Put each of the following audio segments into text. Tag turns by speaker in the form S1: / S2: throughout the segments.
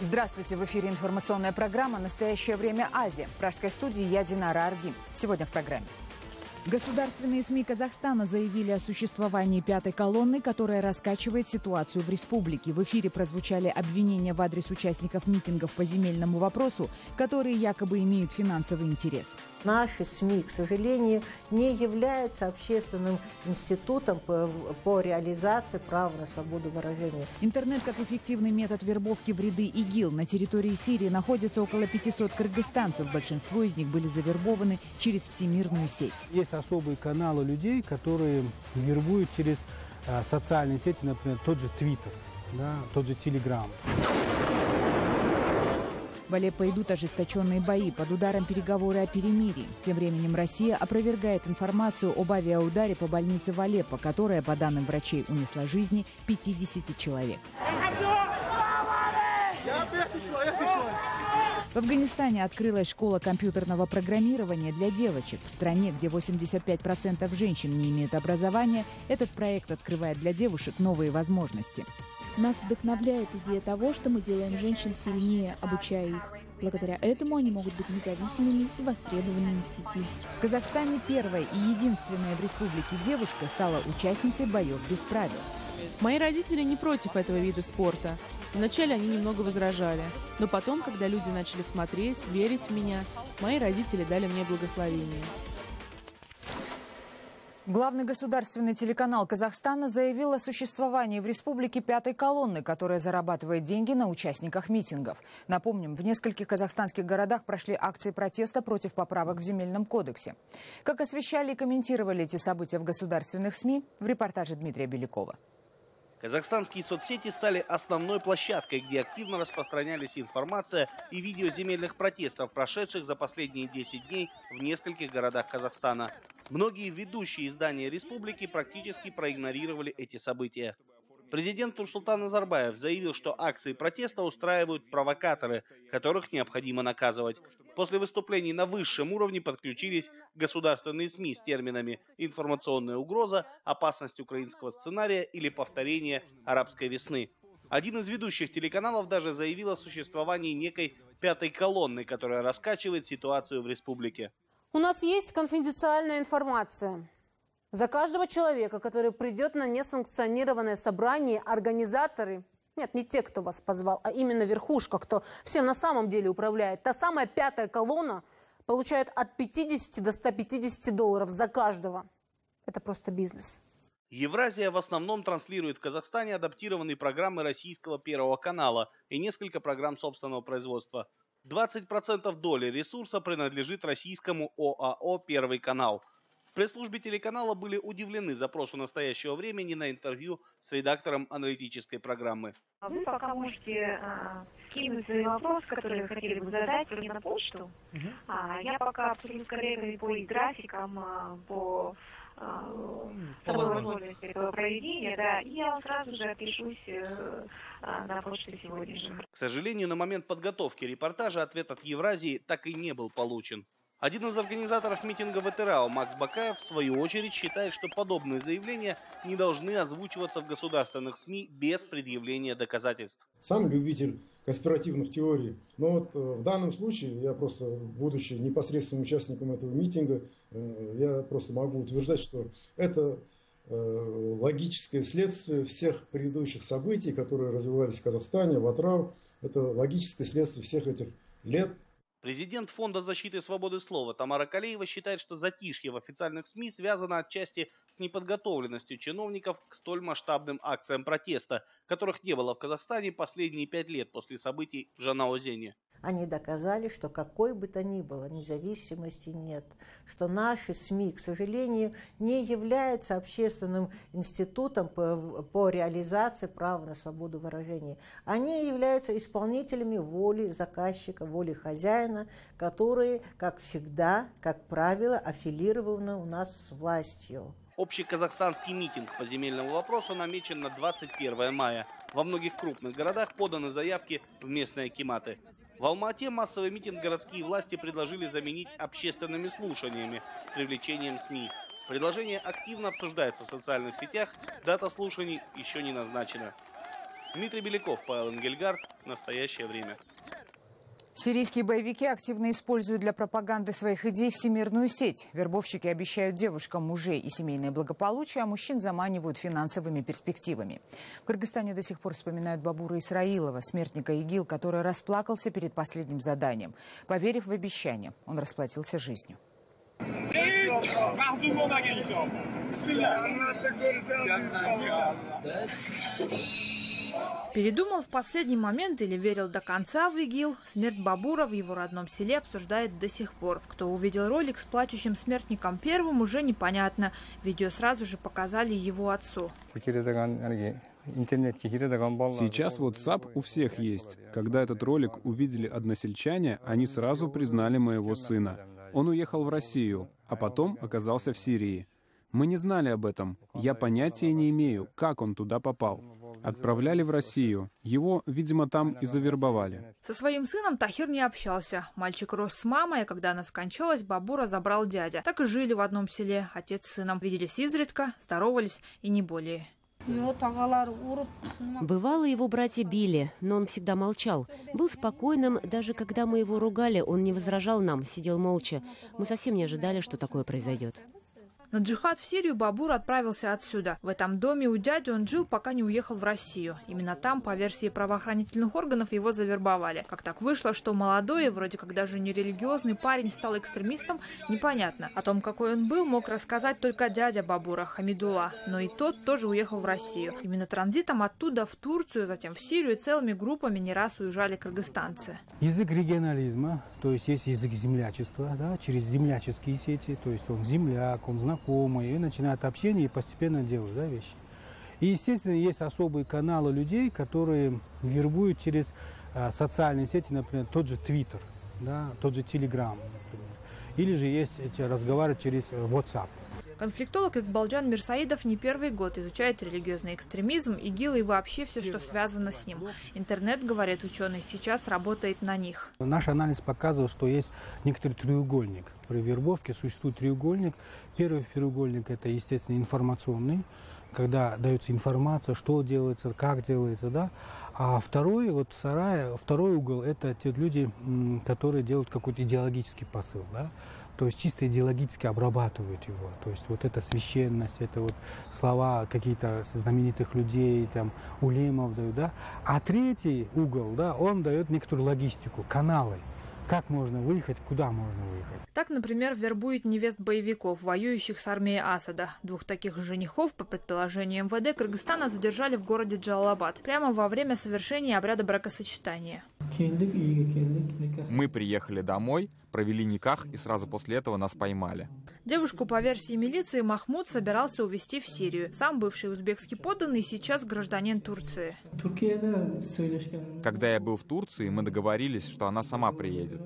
S1: Здравствуйте! В эфире информационная программа «Настоящее время Азия». В пражской студии я Динара Аргин. Сегодня в программе. Государственные СМИ Казахстана заявили о существовании пятой колонны, которая раскачивает ситуацию в республике. В эфире прозвучали обвинения в адрес участников митингов по земельному вопросу, которые якобы имеют финансовый интерес.
S2: Наши СМИ, к сожалению, не являются общественным институтом по реализации права на свободу выражения.
S1: Интернет как эффективный метод вербовки в ряды ИГИЛ. На территории Сирии находится около 500 кыргызстанцев. Большинство из них были завербованы через всемирную сеть.
S3: Есть особые каналы людей, которые вербуют через социальные сети, например, тот же Твиттер, да, тот же Телеграм.
S1: В Алеппо идут ожесточенные бои, под ударом переговоры о перемирии. Тем временем Россия опровергает информацию об авиаударе по больнице в Алеппо, которая, по данным врачей, унесла жизни 50 человек. В Афганистане открылась школа компьютерного программирования для девочек. В стране, где 85% женщин не имеют образования, этот проект открывает для девушек новые возможности.
S4: Нас вдохновляет идея того, что мы делаем женщин сильнее, обучая их. Благодаря этому они могут быть независимыми и востребованными в сети.
S1: В Казахстане первая и единственная в республике девушка стала участницей боев без правил.
S5: Мои родители не против этого вида спорта. Вначале они немного возражали, но потом, когда люди начали смотреть, верить в меня, мои родители дали мне благословение.
S1: Главный государственный телеканал Казахстана заявил о существовании в республике пятой колонны, которая зарабатывает деньги на участниках митингов. Напомним, в нескольких казахстанских городах прошли акции протеста против поправок в Земельном кодексе. Как освещали и комментировали эти события в государственных СМИ, в репортаже Дмитрия Белякова.
S6: Казахстанские соцсети стали основной площадкой, где активно распространялись информация и видео земельных протестов, прошедших за последние 10 дней в нескольких городах Казахстана. Многие ведущие издания республики практически проигнорировали эти события. Президент Нурсултан Назарбаев заявил, что акции протеста устраивают провокаторы, которых необходимо наказывать. После выступлений на высшем уровне подключились государственные СМИ с терминами «информационная угроза», «опасность украинского сценария» или «повторение арабской весны». Один из ведущих телеканалов даже заявил о существовании некой пятой колонны, которая раскачивает ситуацию в республике.
S7: У нас есть конфиденциальная информация. За каждого человека, который придет на несанкционированное собрание, организаторы, нет, не те, кто вас позвал, а именно верхушка, кто всем на самом деле управляет, та самая пятая колонна, получает от 50 до 150 долларов за каждого. Это просто бизнес.
S6: Евразия в основном транслирует в Казахстане адаптированные программы российского Первого канала и несколько программ собственного производства. 20% доли ресурса принадлежит российскому ОАО «Первый канал». В пресс-службе телеканала были удивлены запросу настоящего времени на интервью с редактором аналитической программы.
S8: Вы пока можете скинуть свои вопросы, которые вы хотели бы задать, мне на почту. Я пока обсужу с коллегами по их графикам, по возможности этого проведения, да, и я сразу же отпишусь на почту сегодня же.
S6: К сожалению, на момент подготовки репортажа ответ от Евразии так и не был получен. Один из организаторов митинга в ЭТРАО Макс Бакаев, в свою очередь, считает, что подобные заявления не должны озвучиваться в государственных СМИ без предъявления доказательств.
S9: Сам любитель конспиративных теорий, но вот в данном случае, я просто, будучи непосредственным участником этого митинга, я просто могу утверждать, что это логическое следствие всех предыдущих событий, которые развивались в Казахстане, в АТРАО. Это логическое следствие всех этих лет.
S6: Президент Фонда защиты свободы слова Тамара Калеева считает, что затишье в официальных СМИ связано отчасти с неподготовленностью чиновников к столь масштабным акциям протеста, которых не было в Казахстане последние 5 лет после событий в Жанаозене.
S2: Они доказали, что какой бы то ни было независимости нет, что наши СМИ, к сожалению, не являются общественным институтом по реализации права на свободу выражения. Они являются исполнителями воли заказчика, воли хозяина, которые, как всегда, как правило, аффилированы у нас с властью.
S6: Общеказахстанский митинг по земельному вопросу намечен на 21 мая. Во многих крупных городах поданы заявки в местные акиматы. В Алма-Ате массовый митинг городские власти предложили заменить общественными слушаниями с привлечением СМИ. Предложение активно обсуждается в социальных сетях, дата слушаний еще не назначена. Дмитрий Беляков, Павел Энгельгард. Настоящее время.
S1: Сирийские боевики активно используют для пропаганды своих идей всемирную сеть. Вербовщики обещают девушкам мужей и семейное благополучие, а мужчин заманивают финансовыми перспективами. В Кыргызстане до сих пор вспоминают Бабура Исраилова, смертника ИГИЛ, который расплакался перед последним заданием. Поверив в обещание, он расплатился жизнью.
S10: Передумал в последний момент или верил до конца в ИГИЛ, смерть Бабура в его родном селе обсуждает до сих пор. Кто увидел ролик с плачущим смертником первым, уже непонятно. Видео сразу же показали его отцу.
S11: Сейчас WhatsApp у всех есть. Когда этот ролик увидели односельчане, они сразу признали моего сына. Он уехал в Россию, а потом оказался в Сирии. Мы не знали об этом. Я понятия не имею, как он туда попал. Отправляли в Россию. Его, видимо, там и завербовали.
S10: Со своим сыном Тахир не общался. Мальчик рос с мамой, а когда она скончалась, Бабура забрал дядя. Так и жили в одном селе, отец с сыном. Виделись изредка, здоровались и не более.
S12: Бывало, его братья били, но он всегда молчал. Был спокойным, даже когда мы его ругали, он не возражал нам, сидел молча. Мы совсем не ожидали, что такое произойдет.
S10: На джихад в Сирию Бабур отправился отсюда. В этом доме у дяди он жил, пока не уехал в Россию. Именно там, по версии правоохранительных органов, его завербовали. Как так вышло, что молодой, вроде как даже не религиозный парень стал экстремистом, непонятно. О том, какой он был, мог рассказать только дядя Бабура, Хамидулла. Но и тот тоже уехал в Россию. Именно транзитом оттуда в Турцию, затем в Сирию целыми группами не раз уезжали кыргызстанцы.
S3: Язык регионализма, то есть язык землячества, да, через земляческие сети, то есть он земляк, он знакомый, и начинают общение и постепенно делают, да, вещи. И, естественно, есть особые каналы людей, которые вербуют через социальные сети, например, тот же Twitter, да, тот же Telegram, например. Или же есть разговаривать через WhatsApp.
S10: Конфликтолог Игбалджан Мирсаидов не первый год изучает религиозный экстремизм, ИГИЛ и вообще все, что связано с ним. Интернет, говорят ученые, сейчас работает на них.
S3: Наш анализ показывал, что есть некоторый треугольник. При вербовке существует треугольник. Первый треугольник – это, естественно, информационный, когда дается информация, что делается, как делается, да. А второй, вот второй угол – это те люди, которые делают какой-то идеологический посыл, да. То есть чисто идеологически обрабатывают его. То есть вот эта священность, это вот слова какие-то знаменитых людей, там, улемов дают, да. А третий угол, да, он дает некоторую логистику, каналы. Как можно выехать, куда можно выехать.
S10: Так, например, вербует невест боевиков, воюющих с армией Асада. Двух таких женихов, по предположению МВД, Кыргызстана задержали в городе Джалалабад прямо во время совершения обряда бракосочетания.
S13: Мы приехали домой, провели никах, и сразу после этого нас поймали.
S10: Девушку, по версии милиции, Махмуд собирался увезти в Сирию. Сам бывший узбекский подданный, сейчас гражданин Турции.
S13: Когда я был в Турции, мы договорились, что она сама приедет.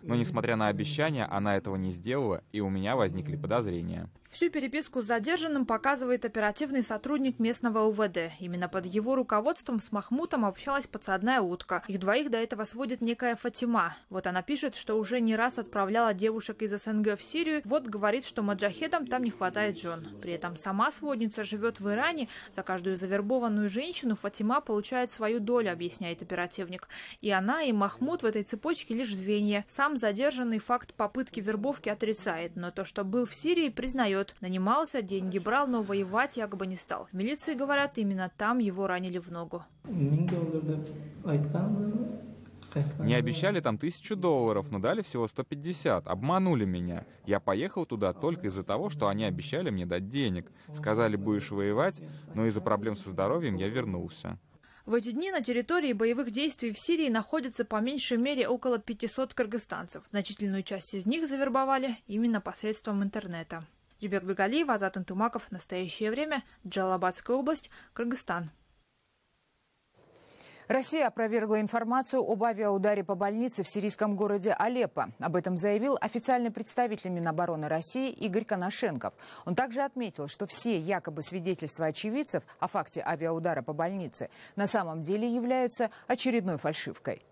S13: Но, несмотря на обещания, она этого не сделала, и у меня возникли подозрения.
S10: Всю переписку с задержанным показывает оперативный сотрудник местного УВД. Именно под его руководством с Махмутом общалась подсадная утка. Их двоих до этого сводит некая Фатима. Вот она пишет, что уже не раз отправляла девушек из СНГ в Сирию. Вот говорит, что маджахедам там не хватает жен. При этом сама сводница живет в Иране. За каждую завербованную женщину Фатима получает свою долю, объясняет оперативник. И она, и Махмуд в этой цепочке лишь звенья. Сам задержанный факт попытки вербовки отрицает, но то, что был в Сирии, признает. Нанимался, деньги брал, но воевать якобы не стал. В милиции говорят, именно там его ранили в ногу.
S13: Не обещали там $1000, но дали всего 150. Обманули меня. Я поехал туда только из-за того, что они обещали мне дать денег. Сказали, будешь воевать, но из-за проблем со здоровьем я вернулся.
S10: В эти дни на территории боевых действий в Сирии находится по меньшей мере около 500 кыргызстанцев. Значительную часть из них завербовали именно посредством интернета. Жибек Бегалиев, Азат Антымаков. Настоящее время. Джалалабадская область, Кыргызстан.
S1: Россия опровергла информацию об авиаударе по больнице в сирийском городе Алеппо. Об этом заявил официальный представитель Минобороны России Игорь Коношенков. Он также отметил, что все якобы свидетельства очевидцев о факте авиаудара по больнице на самом деле являются очередной фальшивкой.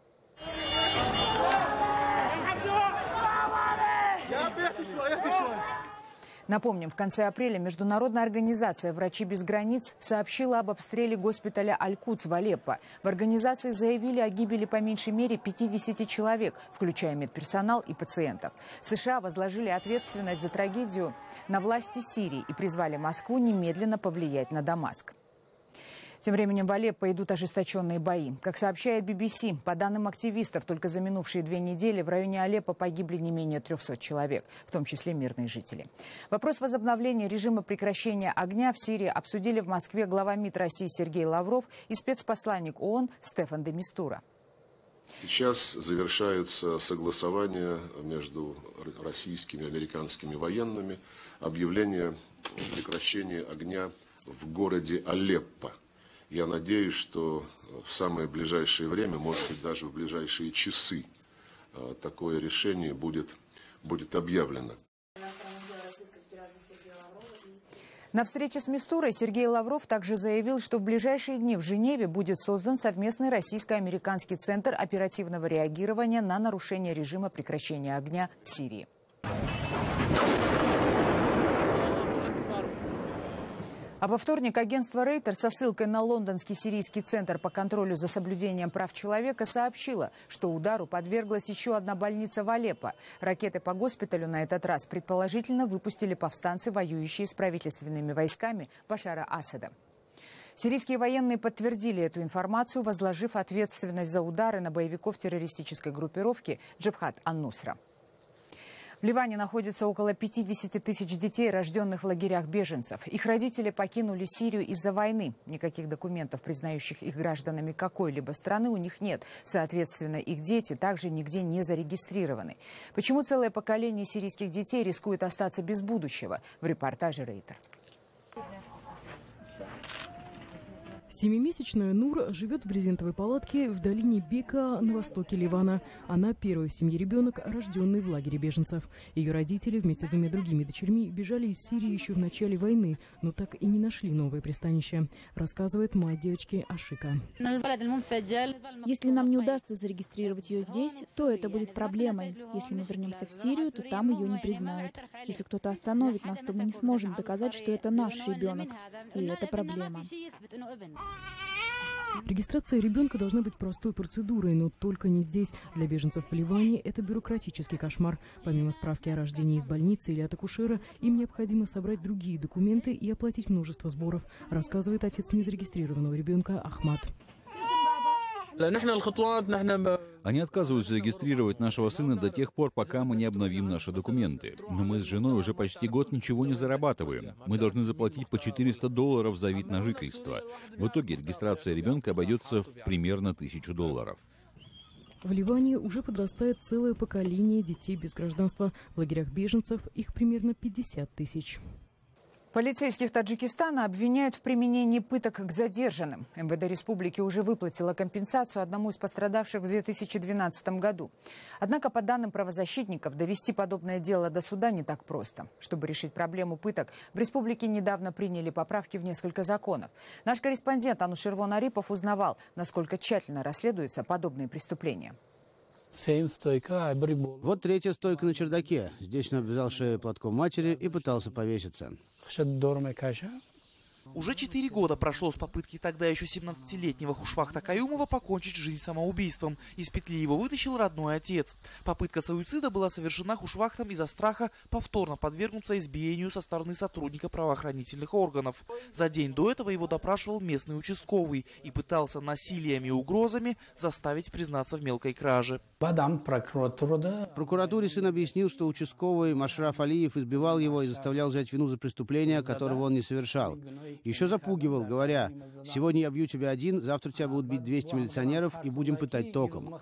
S1: Напомним, в конце апреля международная организация «Врачи без границ» сообщила об обстреле госпиталя Аль-Кудс в Алеппо. В организации заявили о гибели по меньшей мере 50 человек, включая медперсонал и пациентов. США возложили ответственность за трагедию на власти Сирии и призвали Москву немедленно повлиять на Дамаск. Тем временем в Алеппо идут ожесточенные бои. Как сообщает BBC, по данным активистов, только за минувшие 2 недели в районе Алеппо погибли не менее 300 человек, в том числе мирные жители. Вопрос возобновления режима прекращения огня в Сирии обсудили в Москве глава МИД России Сергей Лавров и спецпосланник ООН Стефан де Мистура.
S14: Сейчас завершается согласование между российскими и американскими военными, объявление о прекращении огня в городе Алеппо. Я надеюсь, что в самое ближайшее время, может быть, даже в ближайшие часы, такое решение будет объявлено.
S1: На встрече с Мистурой Сергей Лавров также заявил, что в ближайшие дни в Женеве будет создан совместный российско-американский центр оперативного реагирования на нарушение режима прекращения огня в Сирии. А во вторник агентство Рейтер со ссылкой на лондонский сирийский центр по контролю за соблюдением прав человека сообщило, что удару подверглась еще одна больница в Алеппо. Ракеты по госпиталю на этот раз предположительно выпустили повстанцы, воюющие с правительственными войсками Башара Асада. Сирийские военные подтвердили эту информацию, возложив ответственность за удары на боевиков террористической группировки Джабхат ан-Нусра. В Ливане находится около 50 тысяч детей, рожденных в лагерях беженцев. Их родители покинули Сирию из-за войны. Никаких документов, признающих их гражданами какой-либо страны, у них нет. Соответственно, их дети также нигде не зарегистрированы. Почему целое поколение сирийских детей рискует остаться без будущего? В репортаже Рейтер.
S15: 7-месячная Нур живет в брезентовой палатке в долине Бека на востоке Ливана. Она первый в семье ребенок, рожденный в лагере беженцев. Ее родители вместе с 2 другими дочерьми бежали из Сирии еще в начале войны, но так и не нашли новое пристанище, рассказывает мать девочки Ашика.
S4: Если нам не удастся зарегистрировать ее здесь, то это будет проблемой. Если мы вернемся в Сирию, то там ее не признают. Если кто-то остановит нас, то мы не сможем доказать, что это наш ребенок. И это проблема.
S15: Регистрация ребенка должна быть простой процедурой, но только не здесь. Для беженцев в Ливане это бюрократический кошмар. Помимо справки о рождении из больницы или от акушера, им необходимо собрать другие документы и оплатить множество сборов, рассказывает отец незарегистрированного ребенка Ахмад.
S16: Они отказываются регистрировать нашего сына до тех пор, пока мы не обновим наши документы. Но мы с женой уже почти год ничего не зарабатываем. Мы должны заплатить по $400 за вид на жительство. В итоге регистрация ребенка обойдется в примерно $1000.
S15: В Ливане уже подрастает целое поколение детей без гражданства. В лагерях беженцев их примерно 50 тысяч.
S1: Полицейских Таджикистана обвиняют в применении пыток к задержанным. МВД республики уже выплатила компенсацию одному из пострадавших в 2012 году. Однако, по данным правозащитников, довести подобное дело до суда не так просто. Чтобы решить проблему пыток, в республике недавно приняли поправки в несколько законов. Наш корреспондент Анушервон Арипов узнавал, насколько тщательно расследуются подобные преступления.
S17: Вот 3-я стойка на чердаке. Здесь он обвязал шею платком матери и пытался повеситься.
S18: Уже 4 года прошло с попытки тогда еще 17-летнего Хушвахта Каюмова покончить жизнь самоубийством. Из петли его вытащил родной отец. Попытка суицида была совершена Хушвахтом из-за страха повторно подвергнуться избиению со стороны сотрудника правоохранительных органов. За день до этого его допрашивал местный участковый и пытался насилием и угрозами заставить признаться в мелкой краже.
S17: В прокуратуре сын объяснил, что участковый Машраф Алиев избивал его и заставлял взять вину за преступление, которого он не совершал. Еще запугивал, говоря: «Сегодня я бью тебя один, завтра тебя будут бить 200 милиционеров и будем пытать током».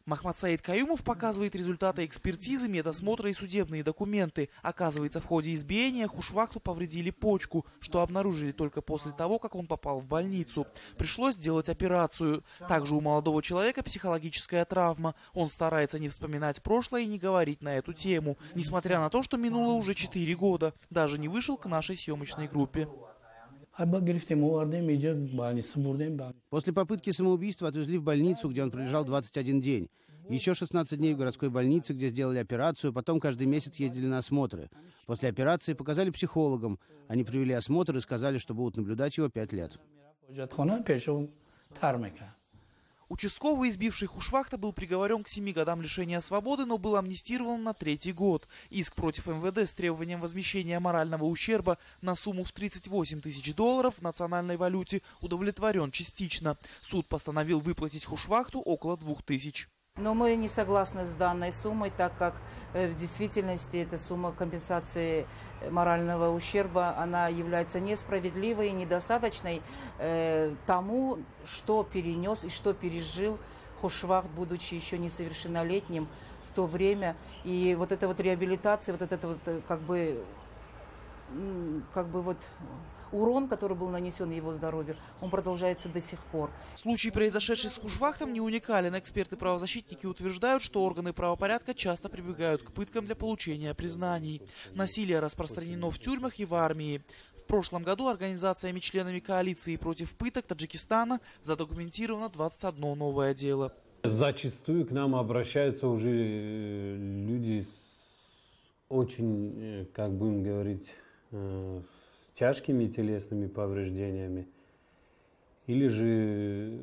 S18: Махмад Саид Каюмов показывает результаты экспертизы, медосмотра и судебные документы. Оказывается, в ходе избиения Хушвахту повредили почку, что обнаружили только после того, как он попал в больницу. Пришлось сделать операцию. Также у молодого человека психологическая травма. Он старается не вспоминать прошлое и не говорить на эту тему. Несмотря на то, что минуло уже 4 года. Даже не вышел к нашей съемочной группе.
S17: После попытки самоубийства отвезли в больницу, где он пролежал 21 день. Еще 16 дней в городской больнице, где сделали операцию, потом каждый месяц ездили на осмотры. После операции показали психологам. Они провели осмотр и сказали, что будут наблюдать его 5 лет.
S18: Участковый, избивший Хушвахта, был приговорен к 7 годам лишения свободы, но был амнистирован на 3-й год. Иск против МВД с требованием возмещения морального ущерба на сумму в $38 тысяч в национальной валюте удовлетворен частично. Суд постановил выплатить Хушвахту около 2000.
S19: Но мы не согласны с данной суммой, так как в действительности эта сумма компенсации морального ущерба, она является несправедливой и недостаточной тому, что перенес и что пережил Хушвахт, будучи еще несовершеннолетним в то время. И вот эта вот реабилитация, вот это вот как бы вот урон, который был нанесен его здоровью, он продолжается до сих пор.
S18: Случай, произошедший с Хушвахтом, не уникален. Эксперты-правозащитники утверждают, что органы правопорядка часто прибегают к пыткам для получения признаний. Насилие распространено в тюрьмах и в армии. В прошлом году организациями-членами коалиции против пыток Таджикистана задокументировано 21 новое дело.
S20: Зачастую к нам обращаются уже люди с очень, как будем говорить, с тяжкими телесными повреждениями, или же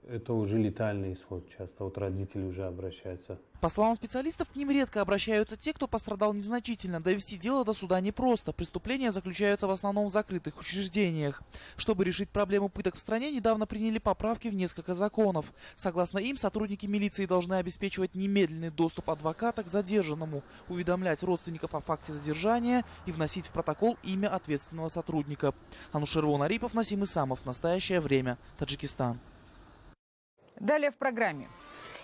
S20: это уже летальный исход. Часто вот родители уже обращаются.
S18: По словам специалистов, к ним редко обращаются те, кто пострадал незначительно. Довести дело до суда непросто. Преступления заключаются в основном в закрытых учреждениях. Чтобы решить проблему пыток в стране, недавно приняли поправки в несколько законов. Согласно им, сотрудники милиции должны обеспечивать немедленный доступ адвоката к задержанному, уведомлять родственников о факте задержания и вносить в протокол имя ответственного сотрудника. Анушервон Арипов, Насим Исамов. Настоящее время. Таджикистан.
S1: Далее в программе.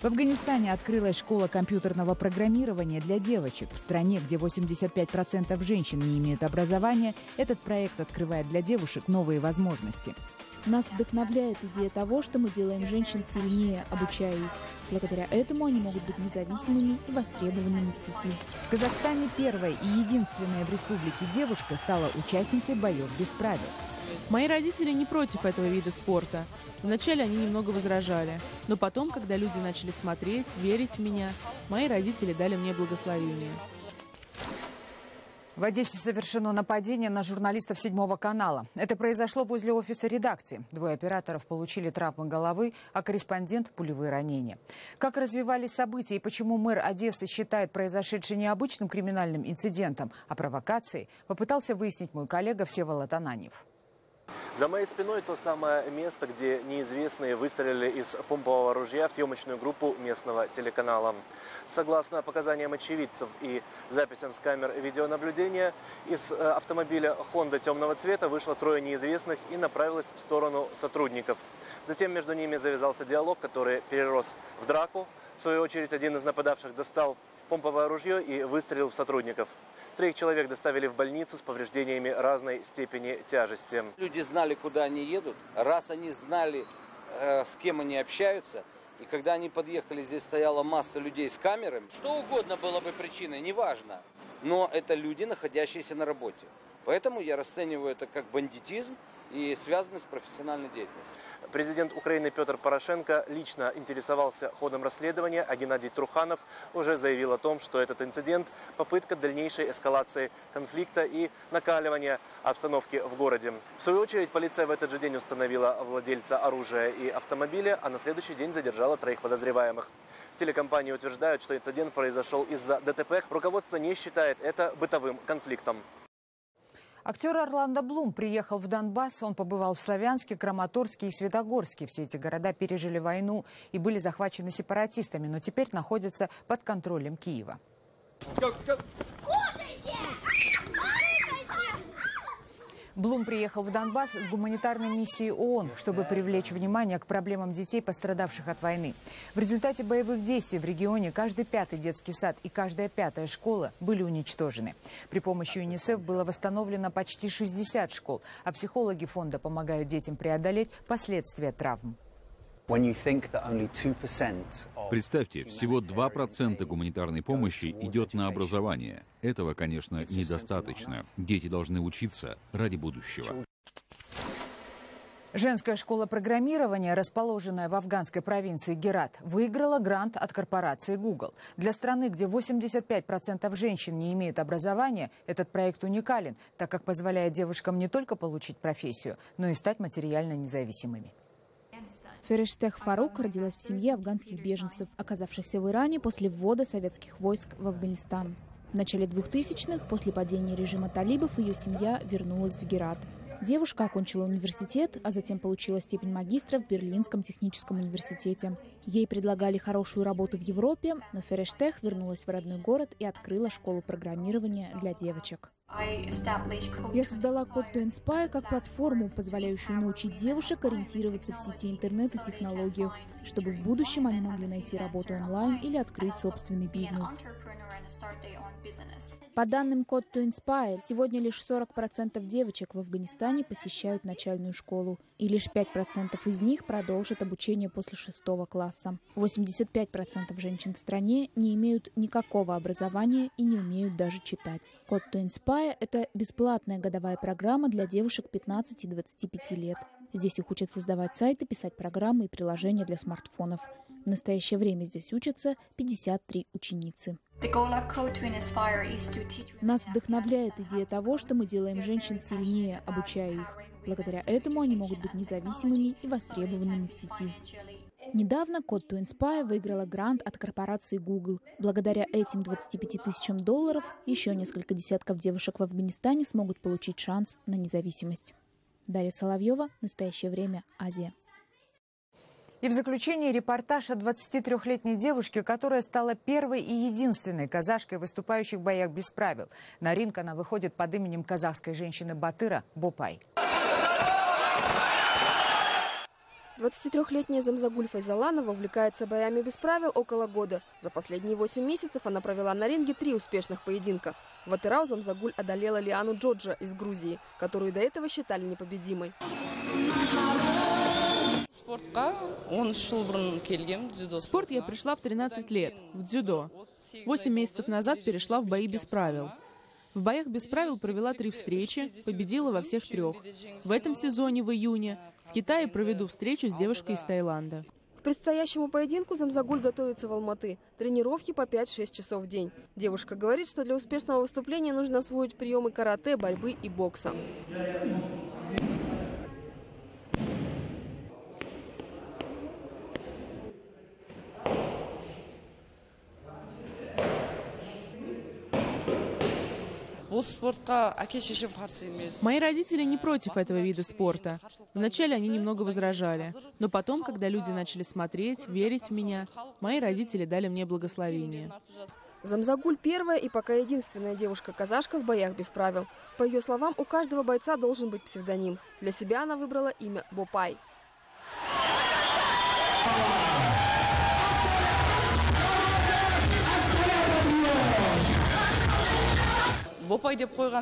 S1: В Афганистане открылась школа компьютерного программирования для девочек. В стране, где 85% женщин не имеют образования, этот проект открывает для девушек новые возможности.
S4: Нас вдохновляет идея того, что мы делаем женщин сильнее, обучая их. Благодаря этому они могут быть независимыми и востребованными в сети.
S1: В Казахстане первая и единственная в республике девушка стала участницей боев без правил.
S5: Мои родители не против этого вида спорта. Вначале они немного возражали, но потом, когда люди начали смотреть, верить в меня, мои родители дали мне благословение.
S1: В Одессе совершено нападение на журналистов 7 канала. Это произошло возле офиса редакции. 2 операторов получили травмы головы, а корреспондент – пулевые ранения. Как развивались события и почему мэр Одессы считает произошедшее необычным криминальным инцидентом, а провокацией, попытался выяснить мой коллега Всеволод Ананьев.
S21: За моей спиной то самое место, где неизвестные выстрелили из помпового ружья в съемочную группу местного телеканала. Согласно показаниям очевидцев и записям с камер видеонаблюдения, из автомобиля Honda темного цвета вышло 3 неизвестных и направилось в сторону сотрудников. Затем между ними завязался диалог, который перерос в драку. В свою очередь, один из нападавших достал помповое ружье и выстрелил в сотрудников. 3 человек доставили в больницу с повреждениями разной степени тяжести.
S22: Люди знали, куда они едут. Раз они знали, с кем они общаются, и когда они подъехали, здесь стояла масса людей с камерами. Что угодно было бы причиной, неважно. Но это люди, находящиеся на работе. Поэтому я расцениваю это как бандитизм и связано с профессиональной деятельностью.
S21: Президент Украины Петр Порошенко лично интересовался ходом расследования, а Геннадий Труханов уже заявил о том, что этот инцидент – попытка дальнейшей эскалации конфликта и накаливания обстановки в городе. В свою очередь, полиция в этот же день установила владельца оружия и автомобиля, а на следующий день задержала 3 подозреваемых. Телекомпании утверждают, что инцидент произошел из-за ДТП. Руководство не считает это бытовым конфликтом.
S1: Актер Орландо Блум приехал в Донбасс. Он побывал в Славянске, Краматорске и Светогорске. Все эти города пережили войну и были захвачены сепаратистами, но теперь находятся под контролем Киева. Блум приехал в Донбасс с гуманитарной миссией ООН, чтобы привлечь внимание к проблемам детей, пострадавших от войны. В результате боевых действий в регионе каждый 5-й детский сад и каждая 5-я школа были уничтожены. При помощи ЮНИСЕФ было восстановлено почти 60 школ, а психологи фонда помогают детям преодолеть последствия травм.
S16: Представьте, всего 2% гуманитарной помощи идет на образование. Этого, конечно, недостаточно. Дети должны учиться ради будущего.
S1: Женская школа программирования, расположенная в афганской провинции Герат, выиграла грант от корпорации Google. Для страны, где 85% женщин не имеют образования, этот проект уникален, так как позволяет девушкам не только получить профессию, но и стать материально независимыми.
S4: Ферештех Фарук родилась в семье афганских беженцев, оказавшихся в Иране после ввода советских войск в Афганистан. В начале 2000-х, после падения режима талибов, ее семья вернулась в Герат. Девушка окончила университет, а затем получила степень магистра в Берлинском техническом университете. Ей предлагали хорошую работу в Европе, но Ферештех вернулась в родной город и открыла школу программирования для девочек. Я создала Code to Inspire как платформу, позволяющую научить девушек ориентироваться в сети интернет и технологиях, чтобы в будущем они могли найти работу онлайн или открыть собственный бизнес. По данным Code to Inspire, сегодня лишь 40% девочек в Афганистане посещают начальную школу, и лишь 5% из них продолжат обучение после 6 класса. 85% женщин в стране не имеют никакого образования и не умеют даже читать. Code to Inspire – это бесплатная годовая программа для девушек 15-25 лет. Здесь их учат создавать сайты, писать программы и приложения для смартфонов. В настоящее время здесь учатся 53 ученицы. Нас вдохновляет идея того, что мы делаем женщин сильнее, обучая их. Благодаря этому они могут быть независимыми и востребованными в сети. Недавно Code to Inspire выиграла грант от корпорации Google. Благодаря этим $25 тысячам еще несколько десятков девушек в Афганистане смогут получить шанс на независимость. Дарья Соловьева, «Настоящее время. Азия».
S1: И в заключение репортаж о 23-летней девушке, которая стала первой и единственной казашкой, выступающей в боях без правил. На ринг она выходит под именем казахской женщины Батыра Бопай.
S7: 23-летняя Замзагуль Файзаланова увлекается боями без правил около года. За последние 8 месяцев она провела на ринге 3 успешных поединка. В Атырау Замзагуль одолела Лиану Джоджа из Грузии, которую до этого считали непобедимой.
S5: В спорт я пришла в 13 лет, в дзюдо. 8 месяцев назад перешла в бои без правил. В боях без правил провела 3 встречи, победила во всех 3. В этом сезоне, в июне, в Китае проведу встречу с девушкой из Таиланда.
S7: К предстоящему поединку Замзагуль готовится в Алматы. Тренировки по 5-6 часов в день. Девушка говорит, что для успешного выступления нужно освоить приемы карате, борьбы и бокса.
S5: Мои родители не против этого вида спорта. Вначале они немного возражали. Но потом, когда люди начали смотреть, верить в меня, мои родители дали мне благословение.
S7: Замзагуль первая и пока единственная девушка-казашка в боях без правил. По ее словам, у каждого бойца должен быть псевдоним. Для себя она выбрала имя Бопай.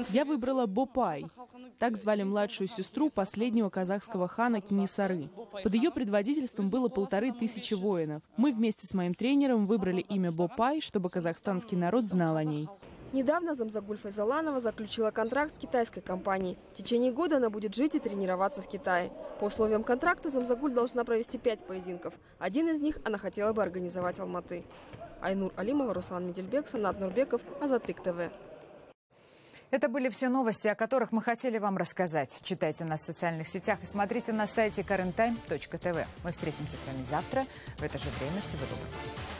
S5: Я выбрала Бопай. Так звали младшую сестру последнего казахского хана Кенесары. Под ее предводительством было 1500 воинов. Мы вместе с моим тренером выбрали имя Бопай, чтобы казахстанский народ знал о ней.
S7: Недавно Замзагуль Файзаланова заключила контракт с китайской компанией. В течение года она будет жить и тренироваться в Китае. По условиям контракта Замзагуль должна провести 5 поединков. Один из них она хотела бы организовать в Алматы. Айнур Алимова, Руслан Медельбек, Санат Нурбеков, Азаттык ТВ.
S1: Это были все новости, о которых мы хотели вам рассказать. Читайте нас в социальных сетях и смотрите на сайте currenttime.tv. Мы встретимся с вами завтра в это же время. Всего доброго.